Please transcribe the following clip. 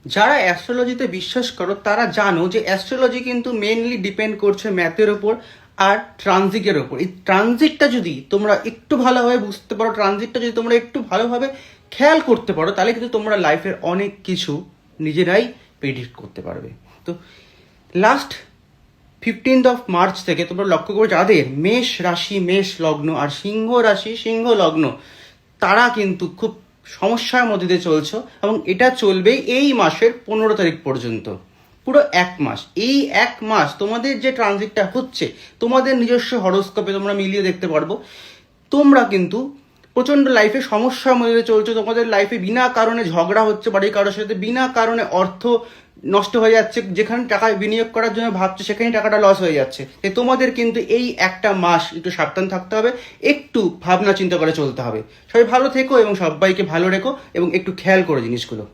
যারা অ্যাস্ট্রোলজিতে বিশ্বাস করো তারা জানো যে অ্যাস্ট্রোলজি কিন্তু মেনলি ডিপেন্ড করছে ম্যাথের ওপর আর ট্রানজিটের ওপর। এই ট্রানজিটটা যদি তোমরা একটু ভালোভাবে বুঝতে পারো, ট্রানজিটটা যদি তোমরা একটু ভালোভাবে খেয়াল করতে পারো, তাহলে কিন্তু তোমরা লাইফের অনেক কিছু নিজেরাই প্রেডিক্ট করতে পারবে। তো লাস্ট 15 মার্চ থেকে তোমরা লক্ষ্য করে যাদের মেষ রাশি, মেষ লগ্ন আর সিংহ রাশি, সিংহ লগ্ন, তারা কিন্তু খুব সমস্যার মধ্যে দিয়ে চলছো এবং এটা চলবে এই মাসের 15 তারিখ পর্যন্ত, পুরো 1 মাস। এই 1 মাস তোমাদের যে ট্রানজিটটা হচ্ছে, তোমাদের নিজস্ব হরোস্কোপে তোমরা মিলিয়ে দেখতে পারবো, তোমরা কিন্তু প্রচণ্ড লাইফে সমস্যার মধ্যে দিয়ে চলছো। তোমাদের লাইফে বিনা কারণে ঝগড়া হচ্ছে বাড়ির কারোর সাথে, বিনা কারণে অর্থ নষ্ট হয়ে যাচ্ছে, যেখানে টাকা বিনিয়োগ করার জন্য ভাবছো সেখানে টাকাটা লস হয়ে যাচ্ছে। তাই তোমাদের কিন্তু এই একটা মাস একটু সাবধান থাকতে হবে, একটু ভাবনা চিন্তা করে চলতে হবে। সবাই ভালো থেকো এবং সবাইকে ভালো রেখো এবং একটু খেয়াল করো জিনিসগুলো।